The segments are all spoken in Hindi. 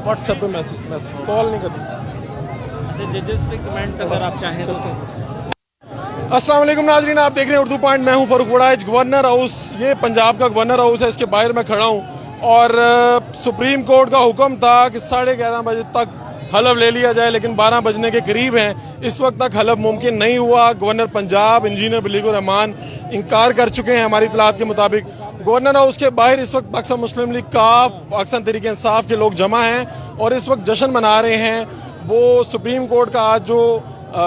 व्हाट्सएप पे मैसेज कॉल नहीं करनी। जजेस पे कमेंट अगर आप चाहें तो। अस्सलाम वालेकुम नाजरीन, आप देख रहे हैं उर्दू पॉइंट। मैं हूं फारूक वड़ाइच। गवर्नर हाउस, ये पंजाब का गवर्नर हाउस है, इसके बाहर मैं खड़ा हूं और सुप्रीम कोर्ट का हुक्म था कि 11:30 बजे तक हलफ ले लिया जाए, लेकिन 12 बजने के करीब हैं, इस वक्त तक हलफ मुमकिन नहीं हुआ। गवर्नर पंजाब इंजीनियर बलीगुर रहमान इनकार कर चुके हैं हमारी इतलात के मुताबिक। गवर्नर हाउस के बाहर इस वक्त पाकिस्तान मुस्लिम लीग काफ, पाकिस्तान तहरीक इंसाफ के लोग जमा हैं और इस वक्त जश्न मना रहे हैं। वो सुप्रीम कोर्ट का आज जो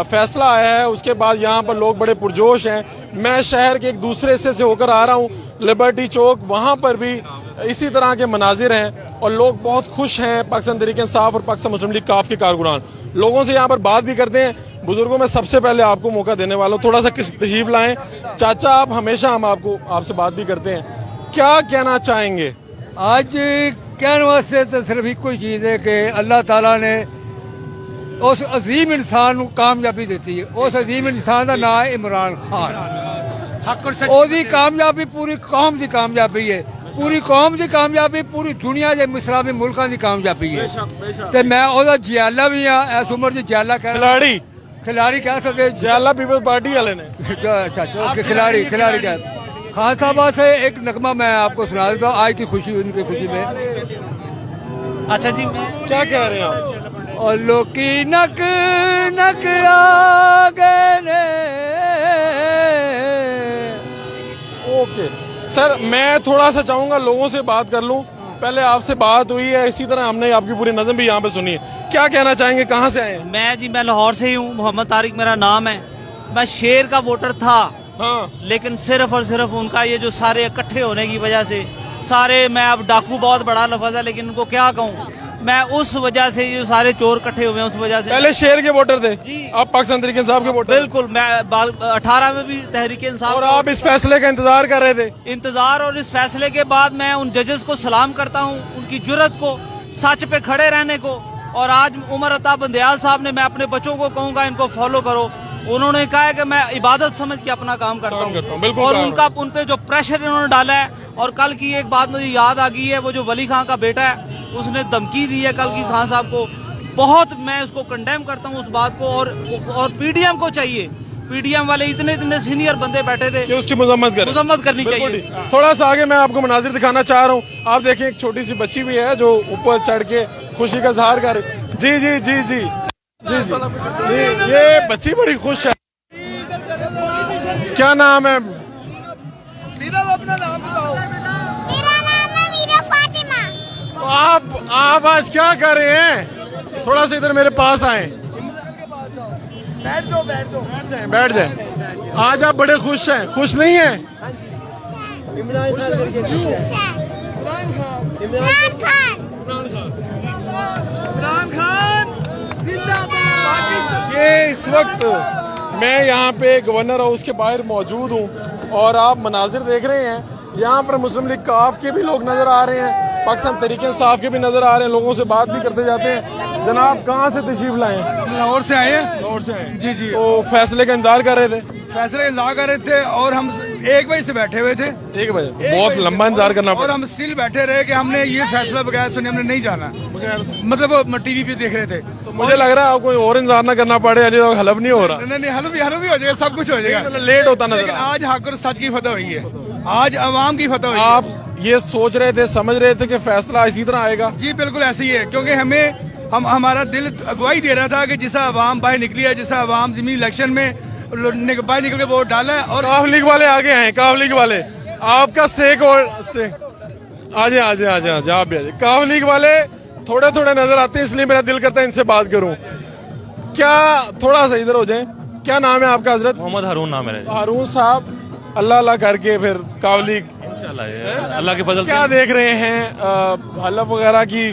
फैसला आया है उसके बाद यहाँ पर लोग बड़े पुरजोश हैं। मैं शहर के एक दूसरे हिस्से से होकर आ रहा हूँ, लिबर्टी चौक, वहाँ पर भी इसी तरह के मनाजिर हैं और लोग बहुत खुश हैं। पाकिस्तान तहरीक इंसाफ और पाकिस्तान मुस्लिम लीग काफ के कारकुनान लोगों से यहाँ पर बात भी करते हैं। बुजुर्गों में सबसे पहले आपको मौका देने वाला हूँ, थोड़ा सा तशरीफ लाएं। चाचा, आप हमेशा हम आपसे बात भी करते हैं, क्या कहना चाहेंगे? आज कहने वास्ते तो सिर्फ एक ही चीज़ है कि अल्लाह ताला ने उस अजीम इंसान को कामयाबी देती है। उस अजीम इंसान का नाम है इमरान खान। ओदी कामयाबी पूरी कौम की कामयाबी है, पूरी कौम की कामयाबी, पूरी दुनिया के इस्लामी मुल्कों की कामयाबी है। तो मैं ओदा जियाला भी हाँ, इस उम्र से जियाला खिलाड़ी कह सकते, जियाला पीपल्स पार्टी वाले ने। अच्छा, खिलाड़ी कह। खान साहब से एक नगमा मैं आपको सुना देता हूँ आज की खुशी, उनकी खुशी में। अच्छा जी, मैं क्या कह रहे हैं आप? और लोकी नक नक आगे ने। ओके सर, मैं थोड़ा सा चाहूंगा लोगों से बात कर लूं। पहले आपसे बात हुई है, इसी तरह हमने आपकी पूरी नज़म भी यहाँ पे सुनी है। क्या कहना चाहेंगे, कहाँ से आए हैं? मैं लाहौर से ही हूँ, मोहम्मद तारिक मेरा नाम है। मैं शेर का वोटर था, हाँ, लेकिन सिर्फ और सिर्फ उनका ये जो सारे इकट्ठे होने की वजह से सारे, मैं अब डाकू बहुत बड़ा लफ्ज है लेकिन उनको क्या कहूँ, मैं उस वजह से जो सारे चोर इकट्ठे हुए हैं उस वजह से। पहले शेर के वोटर थे जी, आप पाकिस्तान तहरीक इंसाफ के वोटर? बिल्कुल, मैं 18 में भी तहरीक इंसाफ। और आप इस फैसले का इंतजार कर रहे थे? इंतजार, और इस फैसले के बाद मैं उन जजेस को सलाम करता हूँ, उनकी जुर्रत को, सच पे खड़े रहने को। और आज उमर अता बंदयाल साहब ने, मैं अपने बच्चों को कहूंगा इनको फॉलो करो, उन्होंने कहा है कि मैं इबादत समझ के अपना काम करता हूँ। और उन पे जो प्रेशर इन्होंने डाला है, और कल की एक बात मुझे याद आ गई है, वो जो वली खां का बेटा है उसने धमकी दी है कल की खान साहब को, बहुत मैं उसको कंडेम करता हूँ उस बात को। और पीडीएम को चाहिए, पीडीएम वाले इतने सीनियर बंदे बैठे थे कि उसकी मजम्मत करनी चाहिए। थोड़ा सा आगे मैं आपको मनाजिर दिखाना चाह रहा हूँ। आप देखें, एक छोटी सी बच्ची भी है जो ऊपर चढ़ के खुशी का इजहार कर रही। जी जी जी जी जी जी, ये बच्ची बड़ी खुश है। क्या नाम है? मेरा अपना नाम बताओ। मेरा नाम है मीरा फातिमा। आप आज क्या कर रहे हैं? थोड़ा सा इधर मेरे पास आए। बैठ जाओ बैठ जाए। आज आप बड़े खुश हैं, खुश नहीं हैं? इमरान खान जिंदाबाद। ये इस वक्त मैं यहाँ पे गवर्नर हाउस के बाहर मौजूद हूँ और आप मनाजिर देख रहे हैं। यहाँ पर मुस्लिम लीग काफ के भी लोग नजर आ रहे हैं, पाकिस्तान तहरीक इंसाफ के भी नजर आ रहे हैं। लोगों से बात भी करते जाते हैं। जनाब, कहाँ से तशरीफ लाए हैं? लाहौर से आए हैं। लाहौर से आए? जी जी। तो फैसले का इंतजार कर रहे थे? फैसले इंतजार कर रहे थे और हम 1 बजे से बैठे हुए थे। 1 बजे? बहुत लंबा इंतजार करना और पड़ा। हम स्टिल बैठे रहे कि हमने ये फैसला बगैर सुने हमने नहीं जाना, मतलब टीवी पे देख रहे थे। तो मुझे लग रहा है आपको और इंतजार ना करना पड़े, अभी तो हलफ नहीं हो रहा। नहीं, हलफ भी हो जाएगा, सब कुछ हो जाएगा, लेट होता नजर लेकिन आज हक और सच की फतह हुई है, आज अवाम की फतह हुई है। आप ये सोच रहे थे, समझ रहे थे कि फैसला इसी तरह आएगा? जी बिल्कुल ऐसे ही है, क्योंकि हमारा दिल अगवाई दे रहा था कि जैसा अवाम बाहर निकली है, जैसा अवाम जमीन इलेक्शन में बाहर निकल के वोट डाला है। और काफ लीग वाले आगे हैं, काफ लीग वाले आपका स्टेक और आजे आप भी आ जाए। काफ लीग वाले थोड़े नजर आते हैं, इसलिए मेरा दिल करता है इनसे बात करूं। क्या थोड़ा सा इधर हो जाए? क्या नाम है आपका हजरत? मोहम्मद हारून नाम है। हारून साहब, अल्लाह करके फिर काफ लीग इंशाल्लाह अल्लाह के फजल से। क्या देख रहे हैं हलफ वगैरह की?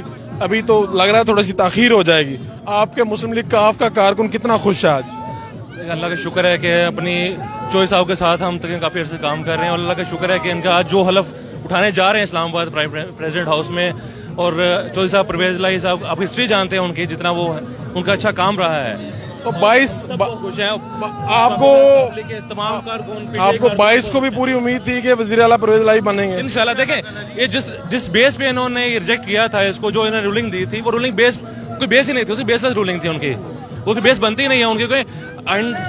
अभी तो लग रहा है थोड़ी सी ताखीर हो जाएगी। आपके मुस्लिम लीग काफ का कारकुन कितना खुश है आज? अल्लाह का शुक्र है कि अपनी चोई साहब के साथ हम तक काफी अर्से काम कर रहे हैं और अल्लाह का शुक्र है कि इनका आज जो हलफ उठाने जा रहे हैं इस्लामाबाद प्रेसिडेंट हाउस में, और चौधरी साहब परवेज लाई साहब, आप हिस्ट्री जानते हैं उनकी, जितना वो उनका अच्छा काम रहा है, तो 22 खुश हैं आपको तमाम कारकुन आपको 22 को भी पूरी उम्मीद थी कि वज़ीर आला परवेज़ इलाही बनेंगे। इंशाल्लाह देखें ये जिस बेस पे इन्होंने रिजेक्ट किया था इसको, जो इन्होंने रूलिंग दी थी, वो रूलिंग बेस कोई बेस ही नहीं थी, उसकी बेसलेस रूलिंग थी उनकी, वो बेस बनती ही नहीं है उनकी। कोई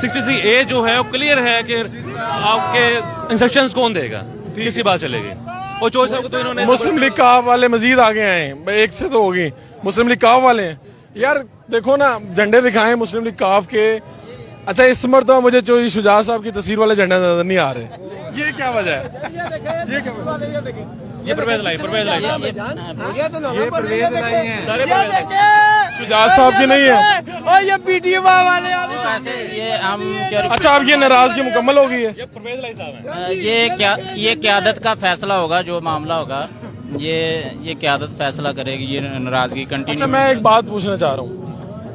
63A जो है वो क्लियर है कि आपके इंस्ट्रक्शंस कौन देगा, किसकी बात चलेगी। और चॉइस को तो इन्होंने मुस्लिम लीग काफ वाले मजीद आगे आए हैं, एक से तो होगी। मुस्लिम लीग काफ वाले हैं यार, देखो ना झंडे दिखाएं मुस्लिम लीग काफ के। अच्छा इस मरतबा मुझे चौधरी शुजात साहब की तस्वीर वाले झंडे नजर नहीं आ रहे, ये क्या वजह है? ये क्या वजह है? ये परवेज लाई साहब ये तो नंबर परवेज लाई हैं, सारे ये देखे शुजात साहब की नहीं है। और ये पीटीए वाले ये हम अच्छा अब ये नाराजगी मुकम्मल हो गई है। ये परवेज लाई साहब हैं। ये क्यादत का फैसला होगा, जो मामला होगा ये क्यादत फैसला करेगी, ये नाराजगी अच्छा कंटिन्यू। मैं एक बात पूछना चाह रहा हूँ,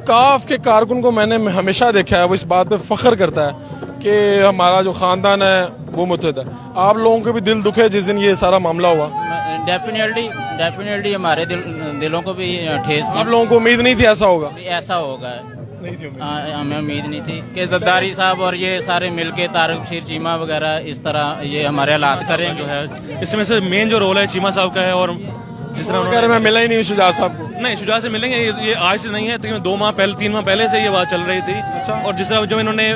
काफ के कारकुन को मैंने हमेशा देखा है, वो इस बात पे फख्र करता है कि हमारा जो खानदान है वो मुत्तहद है। आप लोगों के भी दिल दुखे जिस दिन ये सारा मामला हुआ? डेफिनेटली हमारे दिलों को भी ठेस आप लोगों को उम्मीद नहीं थी ऐसा होगा? ऐसा होगा, नहीं थी उम्मीद। हमें उम्मीद नहीं थी कि जरदारी साहब और ये सारे मिलके तारिक बशीर चीमा वगैरह इस तरह ये हमारे हालात करें। जो है इसमें से मेन जो रोल है चीमा साहब का है, और जिस तरह कह रहे मैं मिला ही नहीं शुजात साहब को। नहीं शुजात से मिलेंगे, ये आज से नहीं है, तकरीबन 2 माह पहले 3 माह पहले से ये बात चल रही थी। और जिस तरह जो इन्होंने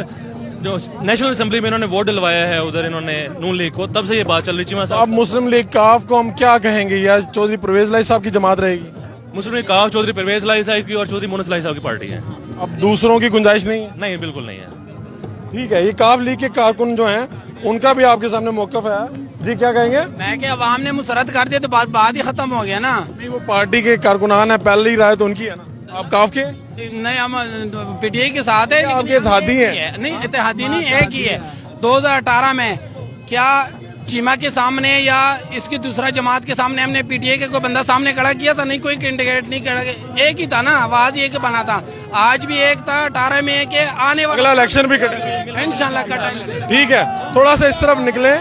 जो नेशनल असेंबली में इन्होंने वोट डलवाया है उधर इन्होंने नून लीग को, तब से ये बात चल रही चीमा अब साहब। मुस्लिम लीग काफ को हम क्या कहेंगे, या चौधरी परवेज इलाही साहब की जमात रहेगी? मुस्लिम लीग काफ चौधरी परवेज लाई साहब की और चौधरी मोनस लाई साहब की पार्टी है। अब दूसरों की गुंजाइश नहीं है? नहीं बिल्कुल नहीं है। ठीक है, ये काफ लीग के कारकुन जो हैं उनका भी आपके सामने मौकफ है जी, क्या कहेंगे? मैं कि अवाम ने मुसरत कर दिया तो बात ही खत्म हो गया ना। नहीं वो पार्टी के कारकुनान है, पहले ही राय तो उनकी है ना। आप काफ के? नहीं हम पीटीआई के साथ है, आपके इत्तेहादी हैं? नहीं इत्तेहादी नहीं, एक ही है। 2018 में क्या चीमा के सामने या इसकी दूसरा जमात के सामने हमने पीटीआई के कोई बंदा सामने खड़ा किया था? नहीं, कोई कैंडिडेट नहीं खड़ा, एक ही था ना, आवाज एक बना था। आज भी एक था, 18 में एक है, आने वाला अगला इलेक्शन भी कटेगा इंशाल्लाह कटेंगे। ठीक है, थोड़ा सा इस तरफ निकले।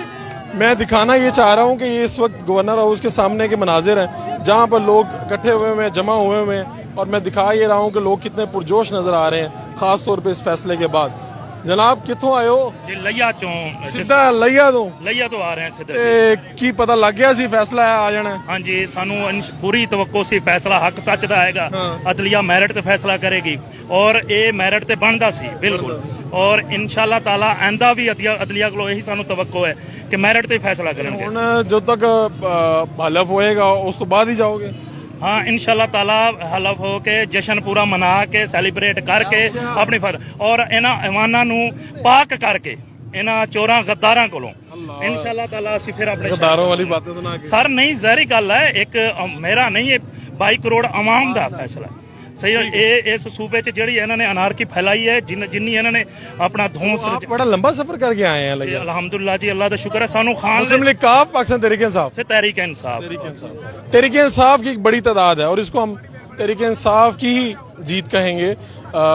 मैं दिखाना ये चाह रहा हूँ कि ये इस वक्त गवर्नर हाउस के सामने के मनाजिर हैं जहाँ पर लोग इकट्ठे हुए हैं, जमा हुए हुए हैं, और मैं दिखा ये रहा हूँ कि लोग कितने पुरजोश नजर आ रहे हैं, खास तौर पे इस फैसले के बाद। जनाब कितों आए हो? लइया चों सीधा लइया तो लइया तो आ रहे हैं सिद्धे। की पता लग गया सी फैसला है आ जाना? हाँ जी, सानू पूरी तवक्को सी फैसला हक सच दा आएगा। अदलिया मैरिट ते फैसला करेगी और ये मैरिट ते बनदा सी बिल्कुल। और इंशाल्लाह ताला आंदा भी अदलिया को यही सानू तवक्को है कि मैरिट ते फैसला करेंगे। हुण जो तक हलफ होएगा उस तो बाद ही जाओगे? हाँ इंशाल्लाह ताला हलफ हो के जश्न पूरा मना के सैलीब्रेट करके अपनी और इन्हां ईमानां नू पाक करके इन्हां चोरां गद्दारां कोलों इंशाल्लाह ताला असीं फिर अपने गद्दारों वाली बातें तो ना की। सर नहीं ज़ाहिर गल है, एक मेरा नहीं, 22 करोड़ आवाम का फैसला सही है। ये इस सूबे च जिहड़ी इन्होंने अनारकी फैलाई है, जिन्नी इन्होंने अपना धौंस आप बड़ा लंबा सफर करके आए हैं लइया। अल्हम्दुलिल्लाह जी, अल्लाह का शुक्र है। सानू खान मुस्लिम लीग काफ पाकिस्तान तहरीक इंसाफ से तहरीक इंसाफ तहरीक इंसाफ की एक बड़ी तादाद है और इसको हम तहरीक इंसाफ की ही जीत कहेंगे।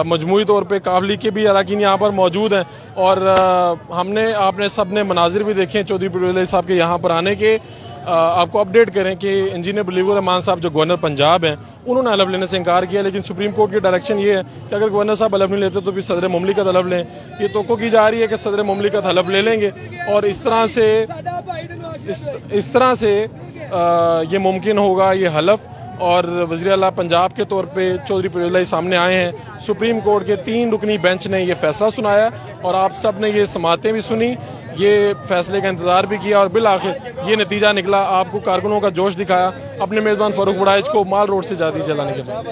मजमूई तौर पे काफ लीग के भी अरकान यहाँ पर मौजूद हैं और आपने सब ने मनाजिर भी देखे चौधरी परवेज साहब के यहाँ पर आने के। आपको अपडेट करें कि इंजीनियर बलीगुर रहमान साहब जो गवर्नर पंजाब हैं उन्होंने हलफ लेने से इनकार किया, लेकिन सुप्रीम कोर्ट की डायरेक्शन ये है कि अगर गवर्नर साहब हलफ नहीं लेते तो फिर सदर मुमलिकत हलफ लें। ये तोक़ो की जा रही है कि सदर मुमलिकत हलफ ले लेंगे और इस तरह से ये मुमकिन होगा ये हलफ। और वज़ीर आला पंजाब के तौर पे चौधरी परवेज इलाही सामने आए हैं। सुप्रीम कोर्ट के 3 रुकनी बेंच ने ये फैसला सुनाया और आप सब ने ये समातें भी सुनी, ये फैसले का इंतजार भी किया और बिल आखिर ये नतीजा निकला। आपको कारकुनों का जोश दिखाया अपने मेज़बान फारूक वड़ाइच को माल रोड से जाती चलाने के बाद।